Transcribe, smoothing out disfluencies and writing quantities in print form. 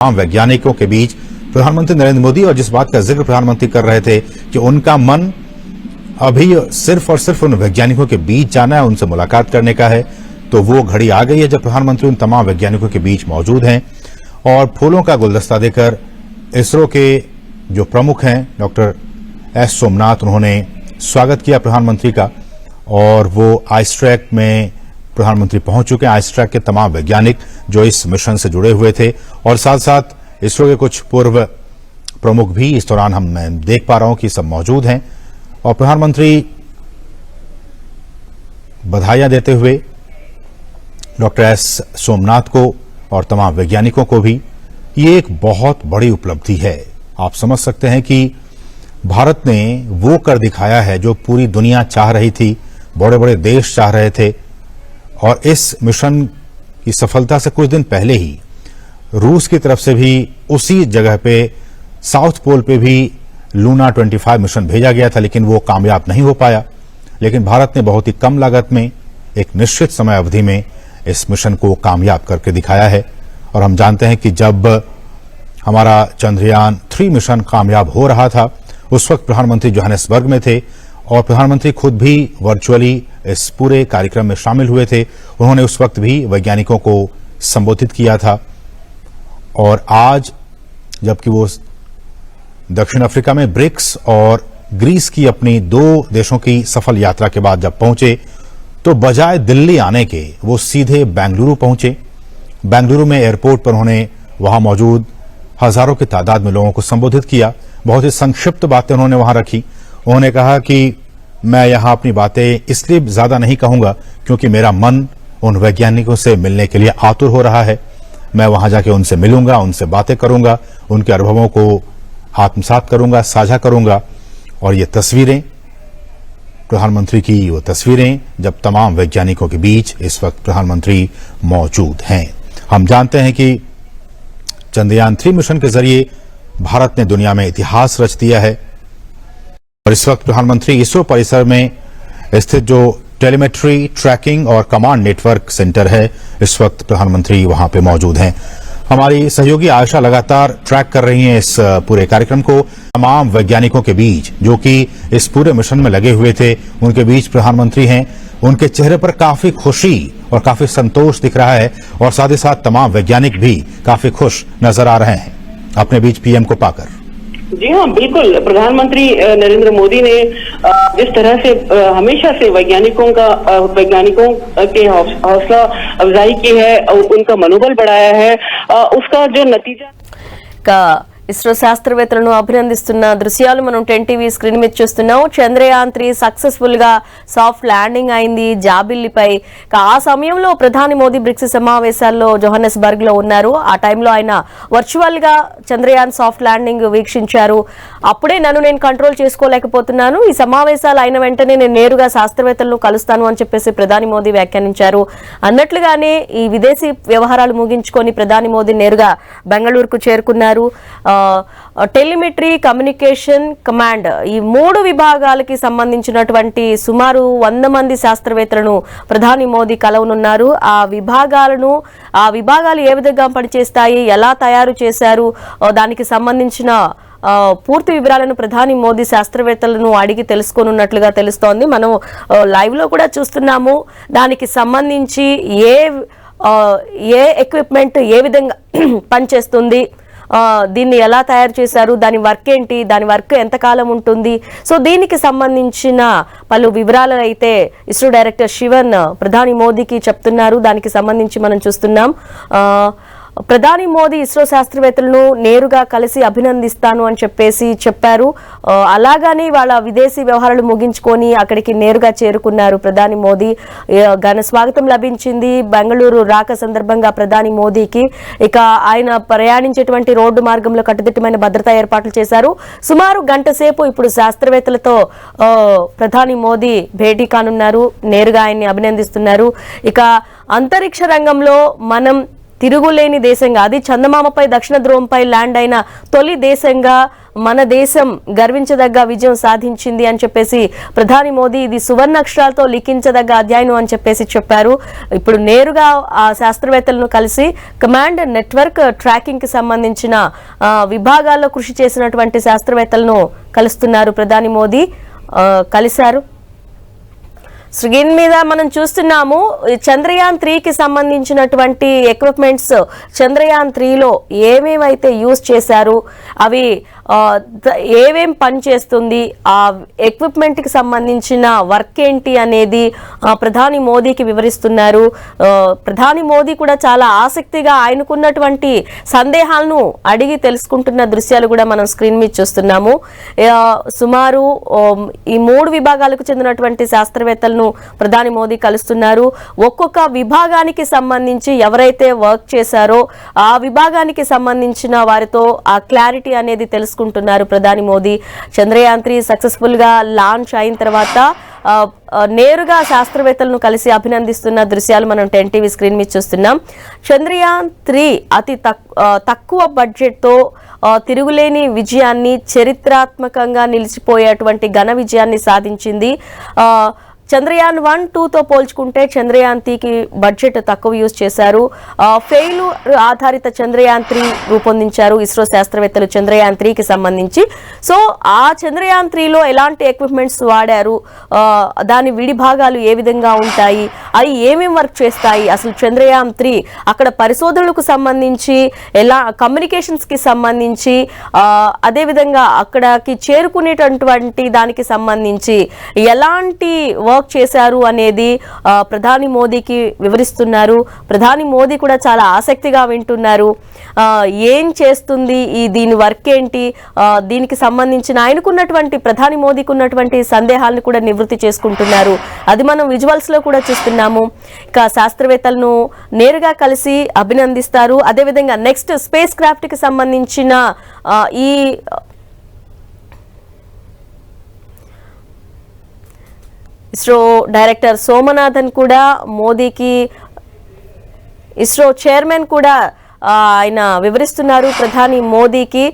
तमाम वैज्ञानिकों के बीच प्रधानमंत्री नरेंद्र मोदी और जिस बात का जिक्र प्रधानमंत्री कर रहे थे कि उनका मन अभी सिर्फ और सिर्फ उन वैज्ञानिकों के बीच जाना है, उनसे मुलाकात करने का है, तो वो घड़ी आ गई है जब प्रधानमंत्री उन तमाम वैज्ञानिकों के बीच मौजूद हैं और फूलों का गुलदस्ता देकर इसरो के जो प्रमुख हैं डॉक्टर एस सोमनाथ, उन्होंने स्वागत किया प्रधानमंत्री का और वो आइसट्रैक में प्रधानमंत्री पहुंच चुके हैं। आइसट्रैक के तमाम वैज्ञानिक जो इस मिशन से जुड़े हुए थे और साथ साथ इसरो के कुछ पूर्व प्रमुख भी इस दौरान हम देख पा रहा हूं कि सब मौजूद हैं और प्रधानमंत्री बधाइयां देते हुए डॉक्टर एस सोमनाथ को और तमाम वैज्ञानिकों को भी। ये एक बहुत बड़ी उपलब्धि है। आप समझ सकते हैं कि भारत ने वो कर दिखाया है जो पूरी दुनिया चाह रही थी, बड़े बड़े देश चाह रहे थे और इस मिशन की सफलता से कुछ दिन पहले ही रूस की तरफ से भी उसी जगह पे साउथ पोल पे भी लूना 25 मिशन भेजा गया था, लेकिन वो कामयाब नहीं हो पाया। लेकिन भारत ने बहुत ही कम लागत में एक निश्चित समय अवधि में इस मिशन को कामयाब करके दिखाया है और हम जानते हैं कि जब हमारा चंद्रयान 3 मिशन कामयाब हो रहा था उस वक्त प्रधानमंत्री जोहानिसबर्ग में थे और प्रधानमंत्री खुद भी वर्चुअली इस पूरे कार्यक्रम में शामिल हुए थे। उन्होंने उस वक्त भी वैज्ञानिकों को संबोधित किया था और आज जबकि वो दक्षिण अफ्रीका में ब्रिक्स और ग्रीस की अपनी 2 देशों की सफल यात्रा के बाद जब पहुंचे तो बजाय दिल्ली आने के वो सीधे बेंगलुरु पहुंचे। बेंगलुरु में एयरपोर्ट पर उन्होंने वहां मौजूद हजारों की तादाद में लोगों को संबोधित किया। बहुत ही संक्षिप्त बातें उन्होंने वहां रखी। उन्होंने कहा कि मैं यहां अपनी बातें इसलिए ज्यादा नहीं कहूंगा क्योंकि मेरा मन उन वैज्ञानिकों से मिलने के लिए आतुर हो रहा है। मैं वहां जाके उनसे मिलूंगा, उनसे बातें करूंगा, उनके अनुभवों को आत्मसात करूंगा, साझा करूंगा। और ये तस्वीरें, प्रधानमंत्री की वो तस्वीरें जब तमाम वैज्ञानिकों के बीच इस वक्त प्रधानमंत्री मौजूद हैं। हम जानते हैं कि चंद्रयान 3 मिशन के जरिए भारत ने दुनिया में इतिहास रच दिया है और इस वक्त प्रधानमंत्री इसरो परिसर में स्थित जो टेलीमेट्री, ट्रैकिंग और कमांड नेटवर्क सेंटर है, इस वक्त प्रधानमंत्री वहां पे मौजूद हैं। हमारी सहयोगी आयशा लगातार ट्रैक कर रही हैं इस पूरे कार्यक्रम को। तमाम वैज्ञानिकों के बीच जो कि इस पूरे मिशन में लगे हुए थे, उनके बीच प्रधानमंत्री हैं। उनके चेहरे पर काफी खुशी और काफी संतोष दिख रहा है और साथ ही साथ तमाम वैज्ञानिक भी काफी खुश नजर आ रहे हैं अपने बीच पीएम को पाकर। जी हाँ, बिल्कुल। प्रधानमंत्री नरेंद्र मोदी ने जिस तरह से हमेशा से वैज्ञानिकों के हौसला अफजाई की है, उनका मनोबल बढ़ाया है, उसका जो नतीजा का ఇస్రో శాస్త్రవేత్తలను అభినందిస్తున్న దృశ్యాలు మనం 10 టీవీ స్క్రీన్ మీద చూస్తున్నాం. చంద్రయాన్ 3 సక్సెస్ఫుల్ గా సాఫ్ట్ ల్యాండింగ్ అయింది జాబిల్లిపై. ఆ సమయంలో ప్రధాని మోదీ బ్రిక్స్ సమావేశాల్లో జోహానిస్బర్గ్ లో ఉన్నారు. ఆ టైంలో ఆయన వర్చువల్ గా చంద్రయాన్ సాఫ్ట్ ల్యాండింగ్ వీక్షించారు. అప్పుడే నన్ను నేను కంట్రోల్ చేసుకోలేకపోతున్నాను, ఈ సమావేశాలు అయిన వెంటనే నేను నేరుగా శాస్త్రవేత్తలను కలుస్తాను అని చెప్పేసి ప్రధాని మోదీ వ్యాఖ్యానించారు. అన్నట్లుగానే ఈ విదేశీ వ్యవహారాలు ముగించుకొని ప్రధాని మోదీ నేరుగా బెంగళూరుకు చేరుకున్నారు. టెలిమెట్రీ, కమ్యూనికేషన్, కమాండ్ ఈ 3 విభాగాలకి సంబంధించినటువంటి సుమారు 100 మంది శాస్త్రవేత్తలను ప్రధాని మోదీ కలవనున్నారు. ఆ విభాగాలు ఏ విధంగా పనిచేస్తాయి, ఎలా తయారు చేశారు, దానికి సంబంధించిన పూర్తి వివరాలను ప్రధాని మోదీ శాస్త్రవేత్తలను అడిగి తెలుసుకోనున్నట్లుగా తెలుస్తోంది. మనం లైవ్ లో కూడా చూస్తున్నాము. దానికి సంబంధించి ఏ ఎక్విప్మెంట్ ఏ విధంగా పనిచేస్తుంది, దీన్ని ఎలా తయారు చేశారు, దాని వర్క్ ఏంటి, దాని వర్క్ ఎంతకాలం ఉంటుంది, సో దీనికి సంబంధించిన పలు వివరాలు అయితే ఇస్రో డైరెక్టర్ శివన్ ప్రధాని మోదీకి చెప్తున్నారు. దానికి సంబంధించి మనం చూస్తున్నాం. ప్రధాని మోదీ ఇస్రో శాస్త్రవేత్తలను నేరుగా కలిసి అభినందిస్తాను అని చెప్పేసి చెప్పారు. అలాగానే వాళ్ళ విదేశీ వ్యవహారాలు ముగించుకొని అక్కడికి నేరుగా చేరుకున్నారు ప్రధాని మోదీ. ఘన స్వాగతం లభించింది బెంగళూరు రాక సందర్భంగా ప్రధాని మోదీకి. ఇక ఆయన ప్రయాణించేటువంటి రోడ్డు మార్గంలో కట్టుదిట్టమైన భద్రతా ఏర్పాట్లు చేశారు. సుమారు గంట సేపు ఇప్పుడు శాస్త్రవేత్తలతో ప్రధాని మోదీ భేటీ కానున్నారు, నేరుగా ఆయన్ని అభినందిస్తున్నారు. ఇక అంతరిక్ష రంగంలో మనం తిరుగులేని దేశంగా, అది చందమామపై దక్షిణ ధ్రువంపై ల్యాండ్ అయిన తొలి దేశంగా మన దేశం గర్వించదగ్గ విజయం సాధించింది అని చెప్పేసి ప్రధాని మోదీ ఇది సువర్ణాక్షరాలతో లిఖించదగ్గ అధ్యాయం అని చెప్పేసి చెప్పారు. ఇప్పుడు నేరుగా ఆ శాస్త్రవేత్తలను కలిసి కమాండ్ నెట్వర్క్ ట్రాకింగ్ కి సంబంధించిన విభాగాల్లో కృషి చేసినటువంటి శాస్త్రవేత్తలను కలుస్తున్నారు ప్రధాని మోదీ. కలిశారు. స్క్రీన్ మీద మనం చూస్తున్నాము చంద్రయాన్ 3కి సంబంధించినటువంటి ఎక్విప్మెంట్స్. చంద్రయాన్ 3లో ఏమేమైతే యూజ్ చేశారు, అవి ఏమేం పని చేస్తుంది, ఆ ఎక్విప్మెంట్కి సంబంధించిన వర్క్ ఏంటి అనేది ప్రధాని మోదీకి వివరిస్తున్నారు. ప్రధాని మోదీ కూడా చాలా ఆసక్తిగా ఆయనకున్నటువంటి సందేహాలను అడిగి తెలుసుకుంటున్న దృశ్యాలు కూడా మనం స్క్రీన్ మీద చూస్తున్నాము. సుమారు ఈ 3 విభాగాలకు చెందినటువంటి శాస్త్రవేత్తలను ప్రధాని మోదీ కలుస్తున్నారు. ఒక్కొక్క విభాగానికి సంబంధించి ఎవరైతే వర్క్ చేశారో ఆ విభాగానికి సంబంధించిన వారితో ఆ క్లారిటీ అనేది తెలుసుకుంటున్నారు ప్రధాని మోదీ. చంద్రయాన్ 3 సక్సెస్ఫుల్ గా లాంచ్ అయిన తర్వాత నేరుగా శాస్త్రవేత్తలను కలిసి అభినందిస్తున్న దృశ్యాలు మనం 10 టీవీ స్క్రీన్ మీద చూస్తున్నాం. చంద్రయాన్ 3 అతి తక్కువ బడ్జెట్తో తిరుగులేని విజయాన్ని, చరిత్రాత్మకంగా నిలిచిపోయేటువంటి ఘన విజయాన్ని సాధించింది. చంద్రయాన్ 1, 2తో పోల్చుకుంటే చంద్రయాన్ 3కి బడ్జెట్ తక్కువ యూజ్ చేశారు. ఫెయిల్యూర్ ఆధారిత చంద్రయాన్ 3 రూపొందించారు ఇస్రో శాస్త్రవేత్తలు చంద్రయాన్ 3కి సంబంధించి. సో ఆ చంద్రయాన్ 3లో ఎలాంటి ఎక్విప్మెంట్స్ వాడారు, దాని విడి భాగాలు ఏ విధంగా ఉంటాయి, అవి ఏమేం వర్క్ చేస్తాయి, అసలు చంద్రయాన్ 3 అక్కడ పరిశోధనలకు సంబంధించి, ఎలా కమ్యూనికేషన్స్కి సంబంధించి, అదేవిధంగా అక్కడికి చేరుకునేటటువంటి దానికి సంబంధించి ఎలాంటి వర్క్ చేశారు అనేది ప్రధాని మోదీకి వివరిస్తున్నారు. ప్రధాని మోదీ కూడా చాలా ఆసక్తిగా వింటున్నారు. ఏం చేస్తుంది, దీని వర్క్ ఏంటి, దీనికి సంబంధించిన ఆయనకున్నటువంటి ప్రధాని మోదీకి ఉన్నటువంటి సందేహాలను కూడా నివృత్తి చేసుకుంటున్నారు. అది మనం విజువల్స్ లో కూడా చూస్తున్నాము. ఇక శాస్త్రవేత్తలను నేరుగా కలిసి అభినందిస్తారు. అదేవిధంగా నెక్స్ట్ స్పేస్ క్రాఫ్ట్ కి సంబంధించిన ఈ ఇస్రో డైరెక్టర్ సోమనాథన్ కూడా మోదీకి, ఇస్రో చైర్మన్ కూడా ఆయన వివరిస్తున్నారు ప్రధాని మోదీకి.